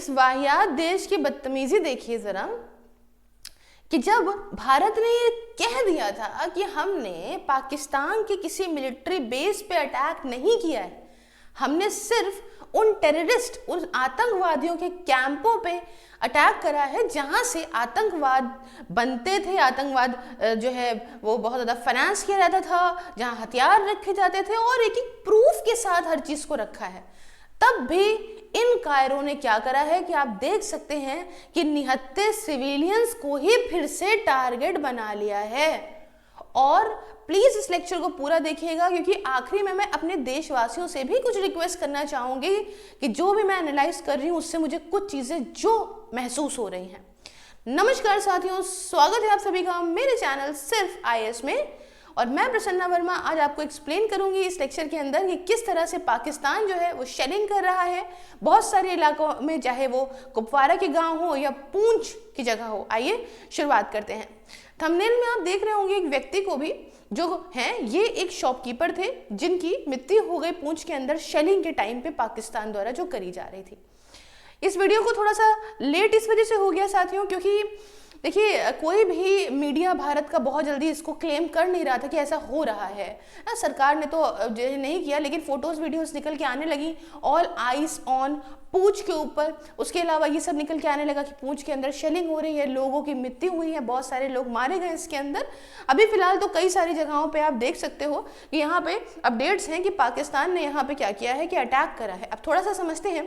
इस वाहियात देश की बदतमीजी देखिए जरा, कि जब भारत ने ये कह दिया था कि हमने पाकिस्तान के किसी मिलिट्री बेस पे अटैक नहीं किया है, हमने सिर्फ उन टेररिस्ट, उन आतंकवादियों के कैंपों पे अटैक करा है जहां से आतंकवाद बनते थे, आतंकवाद जो है वो बहुत ज़्यादा फाइनेंस किया जाता था, जहां हथियार रखे जाते थे और एक एक प्रूफ के साथ हर चीज़ को रखा है, तब भी इन कायरों ने क्या करा है कि आप देख सकते हैं कि निहत्थे सिविलियंस को ही फिर से टारगेट बना लिया है। और प्लीज इस लेक्चर को पूरा देखिएगा, क्योंकि आखिरी में मैं अपने देशवासियों से भी कुछ रिक्वेस्ट करना चाहूंगी कि जो भी मैं एनालाइज कर रही हूँ उससे मुझे कुछ चीजें जो महसूस हो रही हैं। नमस्कार साथियों, स्वागत है आप सभी का मेरे चैनल सिर्फ IAS में, और मैं प्रसन्ना वर्मा आज आपको एक्सप्लेन करूंगी इस लेक्चर के अंदर कि किस तरह से पाकिस्तान जो है वो शेलिंग कर रहा है बहुत सारे इलाकों में, चाहे वो कुपवारा के गांव हो या पूंछ की जगह हो। आइए शुरुआत करते हैं। थंबनेल में आप देख रहे होंगे एक व्यक्ति को भी, जो हैं ये एक शॉपकीपर थे जिनकी मृत्यु हो गई पूंछ के अंदर शेलिंग के टाइम पे पाकिस्तान द्वारा जो करी जा रही थी। इस वीडियो को थोड़ा सा लेट इस वजह से हो गया साथियों, क्योंकि देखिए कोई भी मीडिया भारत का बहुत जल्दी इसको क्लेम कर नहीं रहा था कि ऐसा हो रहा है। सरकार ने तो नहीं किया, लेकिन फोटोज वीडियोस निकल के आने लगी, ऑल आइज ऑन पूंछ के ऊपर। उसके अलावा ये सब निकल के आने लगा कि पूंछ के अंदर शेलिंग हो रही है, लोगों की मृत्यु हुई है, बहुत सारे लोग मारे गए इसके अंदर। अभी फिलहाल तो कई सारी जगहों पे आप देख सकते हो कि यहाँ पे अपडेट्स हैं कि पाकिस्तान ने यहाँ पे क्या किया है कि अटैक करा है। अब थोड़ा सा समझते हैं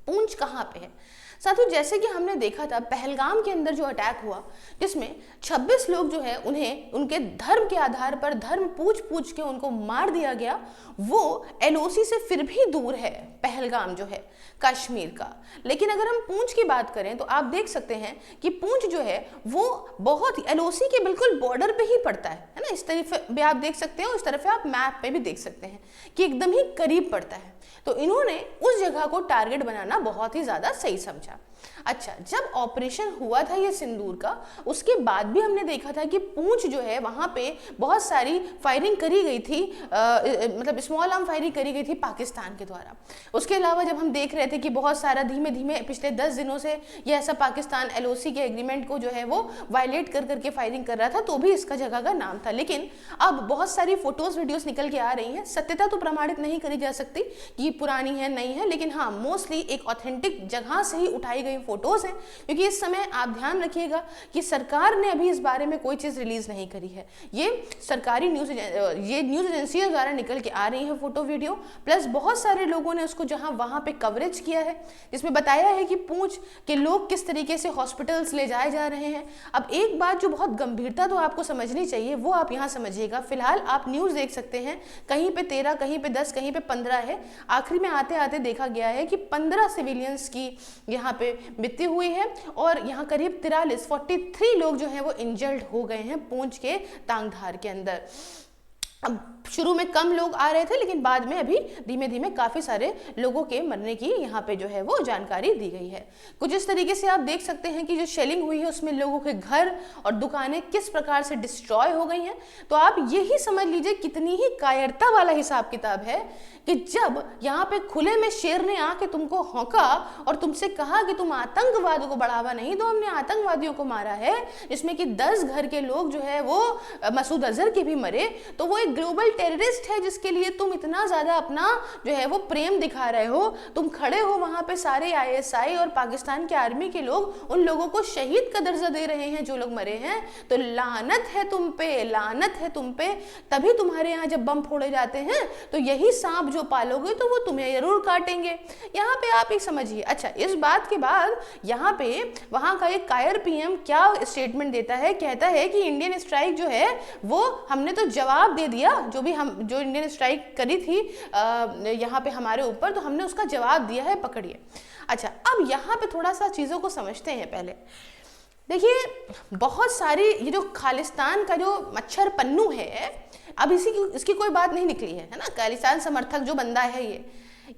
पूंछ कहाँ पे है। साथियों, जैसे कि हमने देखा था पहलगाम के अंदर जो अटैक हुआ, जिसमें 26 लोग जो है उन्हें उनके धर्म के आधार पर धर्म पूछ के उनको मार दिया गया, वो LOC से फिर भी दूर है पहलगाम जो है कश्मीर का। लेकिन अगर हम पूंछ की बात करें तो आप देख सकते हैं कि पूंछ जो है वो बहुत LOC के बिल्कुल बॉर्डर पे ही पड़ता है ना। इस तरफ भी आप देख सकते हो, इस तरफ आप मैप पे भी देख सकते हैं कि एकदम ही करीब पड़ता है। तो इन्होंने उस जगह को टारगेट बनाना बहुत ही ज्यादा सही समझा। अच्छा, जब ऑपरेशन हुआ था ये सिंदूर का, उसके बाद भी हमने देखा था कि पूंछ जो है वहां पे बहुत सारी फायरिंग करी गई थी, मतलब स्मॉल आर्म फायरिंग करी गई थी पाकिस्तान के द्वारा। उसके अलावा जब हम देख रहे थे कि बहुत सारा धीमे धीमे पिछले 10 दिनों से ये ऐसा पाकिस्तान LOC के एग्रीमेंट को जो है वो वायलेट कर करके फायरिंग कर रहा था, तो भी इसका जगह का नाम था। लेकिन अब बहुत सारी फोटोज वीडियोस निकल के आ रही हैं, सत्यता तो प्रमाणित नहीं करी जा सकती कि पुरानी है नहीं है, लेकिन हाँ मोस्टली एक ऑथेंटिक जगह से ही उठाई गई फोटोज हैं। क्योंकि इस समय आप ध्यान रखिएगा कि सरकार ने अभी इस बारे में कोई चीज रिलीज नहीं करी है, ये सरकारी न्यूज एजेंसियों द्वारा निकल के आ रही है फोटो वीडियो, प्लस बहुत सारे लोगों ने उसको जहां वहां पे कवरेज किया है, जिसमें बताया है कि पूंछ के लोग किस तरीके से हॉस्पिटल्स ले जाए जा रहे हैं। अब एक बात जो बहुत गंभीरता तो आपको समझनी चाहिए वो आप यहाँ समझिएगा। फिलहाल आप न्यूज देख सकते हैं, कहीं पे 13, कहीं पे 10, कहीं पे 15 है। आखिर में आते आते देखा गया है कि 15 सिविलियंस की यहाँ पे मृत्यु हुई है और यहाँ करीब 43 लोग जो हैं वो इंजर्ड हो गए हैं पूंछ के तांगधार के अंदर। अब शुरू में कम लोग आ रहे थे, लेकिन बाद में अभी धीमे धीमे काफी सारे लोगों के मरने की यहाँ पे जो है वो जानकारी दी गई है। कुछ इस तरीके से आप देख सकते हैं कि जो शेलिंग हुई है उसमें लोगों के घर और दुकानें किस प्रकार से डिस्ट्रॉय हो गई हैं। तो आप यही समझ लीजिए कितनी ही कायरता वाला हिसाब किताब है कि जब यहाँ पे खुले में शेर ने आके तुमको हौंका और तुमसे कहा कि तुम आतंकवाद को बढ़ावा नहीं दो, हमने आतंकवादियों को मारा है, जिसमें कि 10 घर के लोग जो है वो मसूद अजहर के भी मरे, तो वो एक ग्लोबल टेररिस्ट है जिसके लिए तुम इतना ज्यादा अपना जो है वो प्रेम दिखा रहे हो। तुम खड़े हो वहां पे, सारे ISI और पाकिस्तान के आर्मी के लोग उन लोगों को शहीद का दर्जा दे रहे हैं जो लोग मरे हैं। तो लानत है तुम पे, लानत है तुम पे। तभी तुम्हारे यहाँ जब बम फोड़े जाते हैं तो यही सांप जो पालोगे तो वो तुम्हें जरूर काटेंगे। यहाँ पे आप एक समझिए। अच्छा, इस बात के बाद यहाँ पे वहां का एक कायर PM क्या स्टेटमेंट देता है, कहता है कि इंडियन स्ट्राइक जो है वो हमने तो जवाब दे दिया, जो इंडियन स्ट्राइक करी थी यहाँ पे हमारे ऊपर, तो हमने उसका जवाब दिया है, पकड़िए। अच्छा, अब यहाँ पे थोड़ा सा चीज़ों को समझते हैं। पहले देखिए बहुत सारी ये जो खालिस्तान का जो मच्छर पन्नू है, अब इसकी कोई बात नहीं निकली है ना। खालिस्तान समर्थक जो बंदा है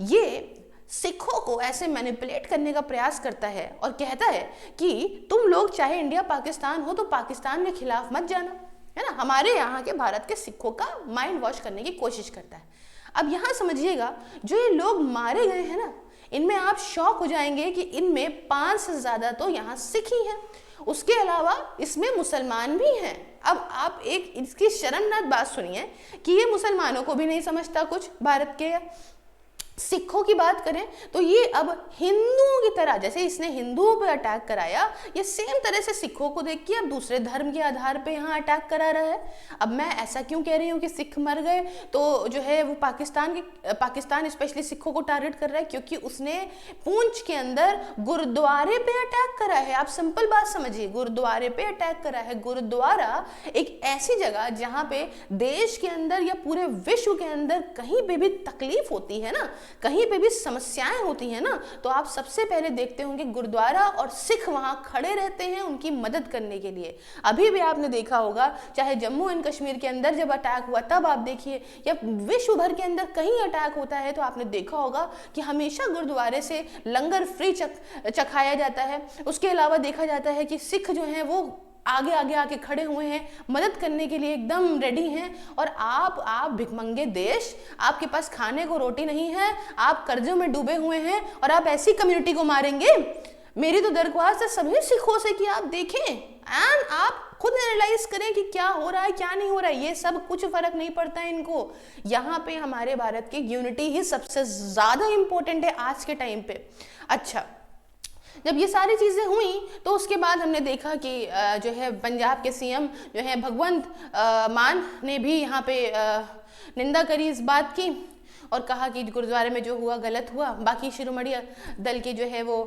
ये सिखों को ऐसे मैनिपुलेट करने का प्रयास करता है और कहता है कि तुम लोग चाहे इंडिया पाकिस्तान हो तो पाकिस्तान के खिलाफ मत जाना, है ना। हमारे यहाँ के भारत के सिखों का माइंड वॉश करने की कोशिश करता है। अब यहाँ समझिएगा, जो ये लोग मारे गए हैं ना, इनमें आप शॉक हो जाएंगे कि इनमें 5 से ज्यादा तो यहाँ सिख ही हैं, उसके अलावा इसमें मुसलमान भी हैं। अब आप एक इसकी शर्मनाक बात सुनिए कि ये मुसलमानों को भी नहीं समझता कुछ भारत के। सिखों की बात करें तो ये अब हिंदुओं की तरह, जैसे इसने हिंदुओं पर अटैक कराया, ये सेम तरह से सिखों को देख के अब दूसरे धर्म के आधार पे यहाँ अटैक करा रहा है। अब मैं ऐसा क्यों कह रही हूँ कि सिख मर गए तो जो है वो पाकिस्तान स्पेशली सिखों को टारगेट कर रहा है, क्योंकि उसने पूंछ के अंदर गुरुद्वारे पे अटैक करा है। आप सिंपल बात समझिए, गुरुद्वारे पे अटैक करा है। गुरुद्वारा एक ऐसी जगह जहाँ पे देश के अंदर या पूरे विश्व के अंदर कहीं पे भी तकलीफ होती है ना, कहीं पे भी समस्याएं होती हैं ना, तो आप सबसे पहले देखते होंगे गुरुद्वारा और सिख वहां खड़े रहते हैं उनकी मदद करने के लिए। अभी भी आपने देखा होगा, चाहे जम्मू एंड कश्मीर के अंदर जब अटैक हुआ तब आप देखिए, या विश्व भर के अंदर कहीं अटैक होता है तो आपने देखा होगा कि हमेशा गुरुद्वारे से लंगर फ्री चखाया जाता है। उसके अलावा देखा जाता है कि सिख जो हैं वो आगे आगे आके खड़े हुए हैं, मदद करने के लिए एकदम रेडी हैं। और आप भिखमंगे देश, आपके पास खाने को रोटी नहीं है, आप कर्जों में डूबे हुए हैं और आप ऐसी कम्युनिटी को मारेंगे। मेरी तो दरख्वास्त है सभी सिखों से कि आप देखें एंड आप खुद एनालाइज करें कि क्या हो रहा है क्या नहीं हो रहा है। ये सब कुछ फर्क नहीं पड़ता है इनको। यहाँ पे हमारे भारत की यूनिटी ही सबसे ज्यादा इंपॉर्टेंट है आज के टाइम पे। अच्छा, जब ये सारी चीज़ें हुई तो उसके बाद हमने देखा कि जो है पंजाब के सीएम जो है भगवंत मान ने भी यहाँ पे निंदा करी इस बात की और कहा कि गुरुद्वारे में जो हुआ गलत हुआ। बाकी शिरोमणि दल के जो है वो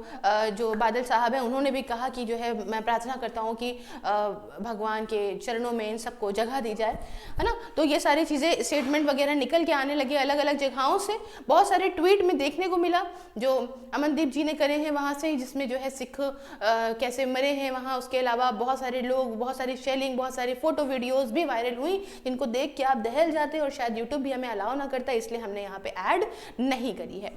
जो बादल साहब हैं उन्होंने भी कहा कि जो है मैं प्रार्थना करता हूँ कि भगवान के चरणों में इन सबको जगह दी जाए, है ना। तो ये सारी चीज़ें स्टेटमेंट वगैरह निकल के आने लगे अलग अलग जगहों से। बहुत सारे ट्वीट में देखने को मिला जो अमनदीप जी ने करे हैं वहाँ से, जिसमें जो है सिख कैसे मरे हैं वहाँ। उसके अलावा बहुत सारे लोग, बहुत सारी शेलिंग, बहुत सारी फोटो वीडियोज़ भी वायरल हुई जिनको देख के आप दहल जाते, और शायद यूट्यूब भी हमें अलाउ ना करता, इसलिए हमने यहाँ पे ऐड नहीं करी है।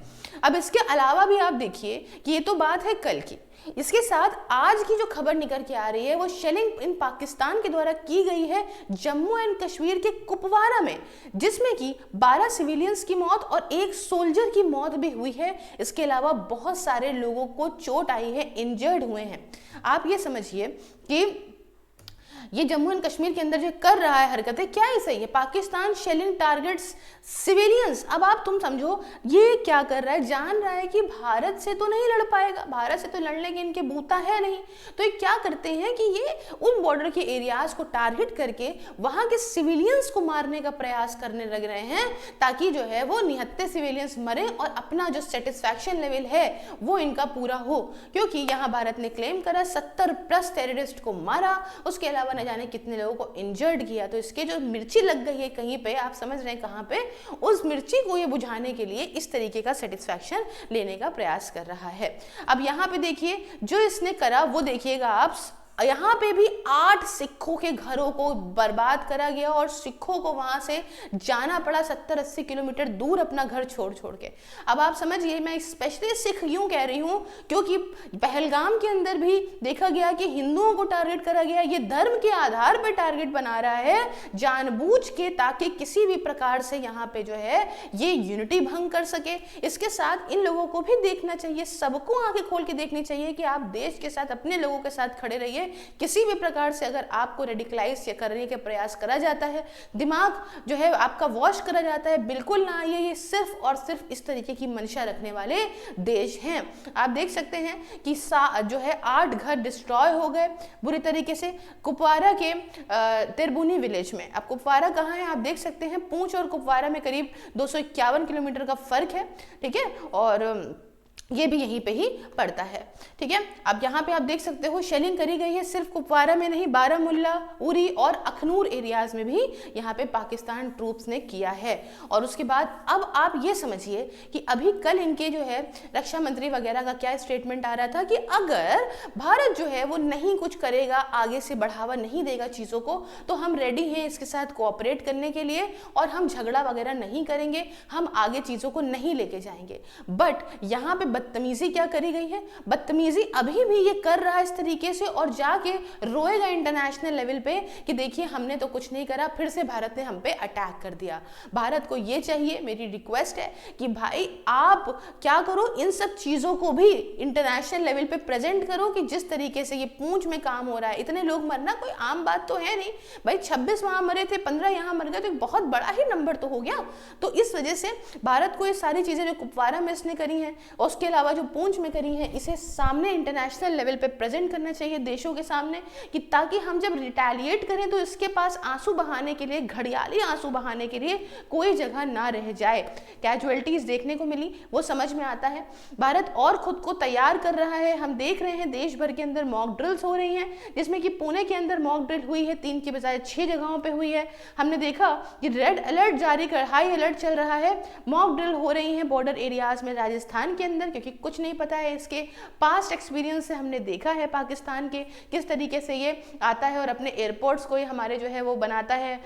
अब इसके अलावा भी आप देखिए कि ये तो बात है कल की, इसके साथ आज की जो खबर निकल के आ रही है वो शेलिंग इन पाकिस्तान के द्वारा की गई है जम्मू एंड कश्मीर के कुपवारा में, जिसमें कि 12 सिविलियंस की मौत और एक सोल्जर की मौत भी हुई है। इसके अलावा बहुत सारे लोगों को चोट आई है, इंजर्ड हुए हैं। आप ये समझिए कि ये जम्मू एंड कश्मीर के अंदर जो कर रहा है हरकतें, क्या ही सही है। Pakistan shelling targets civilians. अब आप तुम समझो ये क्या कर रहा है, जान रहा है कि भारत से तो नहीं लड़ पाएगा, भारत से तो लड़ने के इनके बूता है नहीं, तो ये क्या करते हैं कि ये उन बॉर्डर के एरियाज को टारगेट करके वहां के सिविलियंस को मारने का प्रयास करने लग रहे हैं, ताकि जो है वो निहत्थे सिविलियंस मरे और अपना जो सेटिस्फैक्शन लेवल है वो इनका पूरा हो। क्योंकि यहाँ भारत ने क्लेम करा 70+ टेररिस्ट को मारा, उसके अलावा न जाने कितने लोगों को इंजर्ड किया। तो इसके जो मिर्ची लग गई है कहीं पे, आप समझ रहे हैं कहां पे, उस मिर्ची को ये बुझाने के लिए इस तरीके का सेटिस्फैक्शन लेने का प्रयास कर रहा है। अब यहाँ पे देखिए जो इसने करा वो देखिएगा आप, यहाँ पे भी 8 सिखों के घरों को बर्बाद करा गया और सिखों को वहां से जाना पड़ा 70-80 किलोमीटर दूर अपना घर छोड़ छोड़ के। अब आप समझिए, मैं स्पेशली सिख यूं कह रही हूं क्योंकि पहलगाम के अंदर भी देखा गया कि हिंदुओं को टारगेट करा गया। ये धर्म के आधार पर टारगेट बना रहा है जानबूझ के, ताकि किसी भी प्रकार से यहाँ पे जो है ये यूनिटी भंग कर सके। इसके साथ इन लोगों को भी देखना चाहिए, सबको आंखें खोल के देखनी चाहिए कि आप देश के साथ, अपने लोगों के साथ खड़े रहिए। किसी भी प्रकार से अगर आपको रेडिकलाइज या करने के प्रयास करा जाता है, दिमाग जो है आपका वॉश करा जाता है, बिल्कुल ना आइए। ये सिर्फ और सिर्फ इस तरीके की मंशा रखने वाले देश हैं। आप देख सकते हैं कि जो है 8 घर डिस्ट्रॉय हो गए बुरी तरीके से कुपवारा के तिरबुनी विलेज में। अब कुपवारा कहाँ है आप देख सकते हैं, पूंछ और कुपवारा में करीब 251 किलोमीटर का फर्क है, ठीक है, और ये भी यहीं पे ही पड़ता है, ठीक है। अब यहाँ पे आप देख सकते हो शेलिंग करी गई है सिर्फ कुपवारा में नहीं, बारामूला, उरी और अखनूर एरियाज में भी यहाँ पे पाकिस्तान ट्रूप्स ने किया है। और उसके बाद अब आप ये समझिए कि अभी कल इनके जो है रक्षा मंत्री वगैरह का क्या स्टेटमेंट आ रहा था कि अगर भारत जो है वो नहीं कुछ करेगा, आगे से बढ़ावा नहीं देगा चीज़ों को, तो हम रेडी हैं इसके साथ कोऑपरेट करने के लिए और हम झगड़ा वगैरह नहीं करेंगे, हम आगे चीज़ों को नहीं लेके जाएंगे। बट यहाँ पे बदतमीजी क्या करी गई है, बदतमीजी अभी भी ये कर रहा है इस तरीके से, और जाके रोएगा इंटरनेशनल लेवल पे कि देखिए हमने तो कुछ नहीं करा, फिर से भारत ने हम पे अटैक कर दिया। भारत को ये चाहिए, मेरी रिक्वेस्ट है कि भाई आप क्या करो, इन सब चीजों को भी इंटरनेशनल लेवल पे प्रेजेंट करो कि जिस तरीके से ये पूंछ में काम हो रहा है, इतने लोग मरना कोई आम बात तो है नहीं भाई। 26 वहां मरे थे, 15 यहाँ मर गए, तो बहुत बड़ा ही नंबर तो हो गया। तो इस वजह से भारत को ये सारी चीजें जो कुपवारा में इसने करी हैं और उसके अलावा जो पूंछ में करी हैं, इसे सामने इंटरनेशनल लेवल पे प्रेजेंट करना चाहिए देशों के सामने, कि ताकि हम जब रिटेलिएट करें तो इसके पास आंसू बहाने के लिए, घड़ियाली आंसू बहाने के लिए कोई जगह ना रह जाए। कैजुअलिटीज देखने को मिली, वो समझ में आता है। भारत और खुद को तैयार कर रहा है, हम देख रहे हैं देश भर के अंदर मॉक ड्रिल्स हो रही हैं, जिसमें कि पुणे के अंदर मॉक ड्रिल हुई है 3 की बजाय 6 जगहों पे हुई है। हमने देखा कि रेड अलर्ट जारी कर, हाई अलर्ट चल रहा है, मॉक ड्रिल हो रही है बॉर्डर एरियाज में राजस्थान के अंदर, क्योंकि कुछ नहीं पता है। इसके पास्ट एक्सपीरियंस से हमने देखा है पाकिस्तान के किस तरीके से ये आता है और अपने एयरपोर्ट्स को ही हमारे जो है वो बनाता है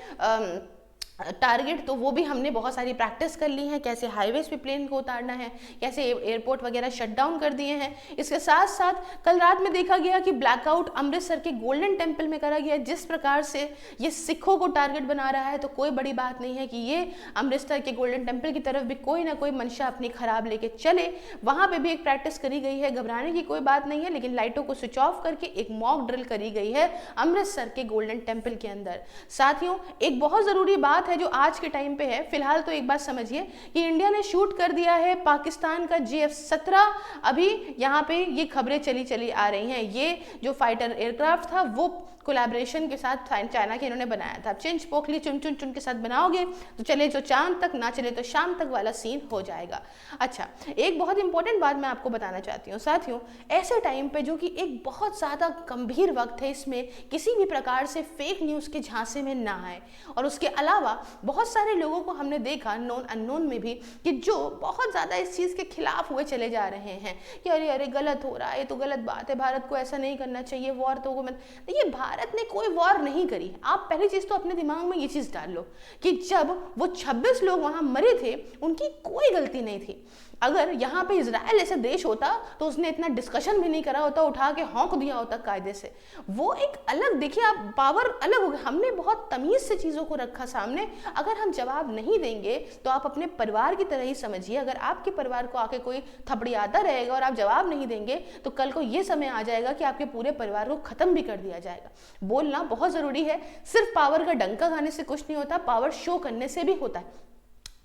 टारगेट। तो वो भी हमने बहुत सारी प्रैक्टिस कर ली है, कैसे हाईवेज पे प्लेन को उतारना है, कैसे एयरपोर्ट वगैरह शट डाउन कर दिए हैं। इसके साथ साथ कल रात में देखा गया कि ब्लैकआउट अमृतसर के गोल्डन टेम्पल में करा गया। जिस प्रकार से ये सिखों को टारगेट बना रहा है, तो कोई बड़ी बात नहीं है कि ये अमृतसर के गोल्डन टेम्पल की तरफ भी कोई ना कोई मंशा अपनी खराब लेके चले। वहां पर भी एक प्रैक्टिस करी गई है, घबराने की कोई बात नहीं है, लेकिन लाइटों को स्विच ऑफ करके एक मॉक ड्रिल करी गई है अमृतसर के गोल्डन टेम्पल के अंदर। साथियों, एक बहुत जरूरी बात है जो आज के टाइम पे है। फिलहाल तो एक बात समझिए कि इंडिया ने शूट कर दिया है पाकिस्तान का JF-17। अभी यहाँ पे ये खबरें चली आ रही हैं, ये जो फाइटर एयरक्राफ्ट था वो कोलैबोरेशन के साथ चाइना के इन्होंने बनाया था। चिंच पोखली चुन चुन चुन के साथ बनाओगे तो चले जो चांद तक, ना चले तो शाम तक वाला सीन हो जाएगा। अच्छा, एक बहुत इंपॉर्टेंट बात मैं आपको बताना चाहती हूँ साथियों, ऐसे टाइम पे जो कि एक बहुत ज़्यादा गंभीर वक्त है, इसमें किसी भी प्रकार से फेक न्यूज़ के झांसे में ना आए। और उसके अलावा बहुत सारे लोगों को हमने देखा नोन अननोन में भी कि जो बहुत ज़्यादा इस चीज़ के खिलाफ हुए चले जा रहे हैं कि अरे अरे गलत हो रहा है, ये तो गलत बात है, भारत को ऐसा नहीं करना चाहिए, वॉर तो ये भारत ने कोई वॉर नहीं करी। आप पहली चीज तो अपने दिमाग में ये चीज डाल लो कि जब वो 26 लोग वहां मरे थे, उनकी कोई गलती नहीं थी। अगर यहाँ पे इजराइल ऐसा देश होता तो उसने इतना डिस्कशन भी नहीं करा होता, उठा के हौंक दिया होता कायदे से। वो एक अलग, देखिए आप, पावर अलग हो गया। हमने बहुत तमीज से चीजों को रखा सामने। अगर हम जवाब नहीं देंगे तो आप अपने परिवार की तरह ही समझिए। अगर आपके परिवार को आके कोई थपड़ियाता रहेगा और आप जवाब नहीं देंगे तो कल को ये समय आ जाएगा कि आपके पूरे परिवार को खत्म भी कर दिया जाएगा। बोलना बहुत जरूरी है। सिर्फ पावर का डंका गाने से कुछ नहीं होता, पावर शो करने से भी होता है।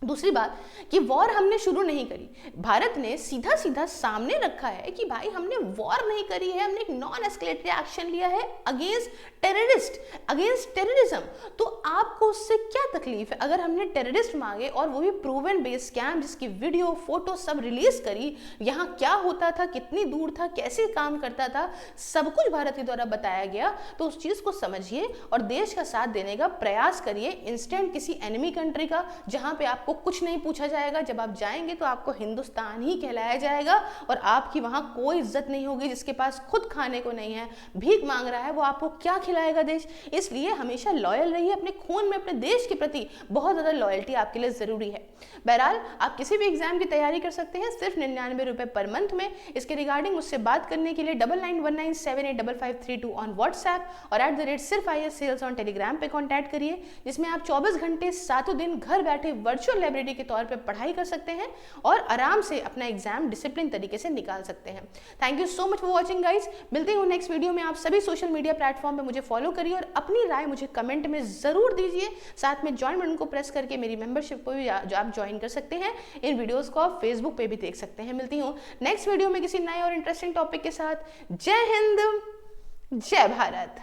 दूसरी बात कि वॉर हमने शुरू नहीं करी, भारत ने सीधा सीधा सामने रखा है कि भाई हमने वॉर नहीं करी है, हमने एक नॉन एस्केलेटरी एक्शन लिया है अगेंस्ट टेररिस्ट, अगेंस्ट टेररिज्म। तो आपको उससे क्या तकलीफ है? अगर हमने टेररिस्ट मांगे और वो भी प्रूवन बेस स्कैम जिसकी वीडियो फोटो सब रिलीज करी, यहाँ क्या होता था, कितनी दूर था, कैसे काम करता था, सब कुछ भारत के द्वारा बताया गया। तो उस चीज को समझिए और देश का साथ देने का प्रयास करिए, इंस्टेंट किसी एनिमी कंट्री का जहां पे आपको कुछ नहीं पूछा जाएगा। जब आप जाएंगे तो आपको हिंदुस्तान ही कहलाया जाएगा और आपकी वहां कोई इज्जत नहीं होगी। जिसके पास खुद खाने को नहीं है, भीख मांग रहा है, वो आपको क्या खिलाएगा देश? इसलिए हमेशा लॉयल रहिए अपने खून में, अपने देश के प्रति बहुत ज्यादा लॉयल्टी आपके लिए जरूरी है। बहरहाल आप किसी भी एग्जाम की तैयारी कर सकते हैं सिर्फ 99 रुपए पर मंथ में। इसके रिगार्डिंग मुझसे बात करने के लिए 9919785532 ऑन व्हाट्सएप और @सिर्फ सेल्स ऑन टेलीग्राम पे कॉन्टैक्ट करिए, जिसमें आप 24 घंटे 7 दिन घर बैठे वर्चुअल लाइब्रेरी के तौर पे पढ़ाई कर सकते हैं और आराम से अपना एग्जाम डिसिप्लिन तरीके से निकाल सकते हैं। Thank you so much for watching guys. मिलते हूँ नेक्स्ट वीडियो में। आप सभी सोशल मीडिया प्लेटफॉर्म पे मुझे फॉलो करिए और अपनी राय मुझे कमेंट में जरूर दीजिए। साथ में ज्वाइन बटन को प्रेस करके मेरी मेंबरशिप को भी जो आप ज्वाइन कर सकते हैं। इन वीडियोस को आप फेसबुक पे भी देख सकते हैं। मिलती हूँ नेक्स्ट वीडियो में किसी नए और इंटरेस्टिंग टॉपिक के साथ। जय हिंद, जय भारत।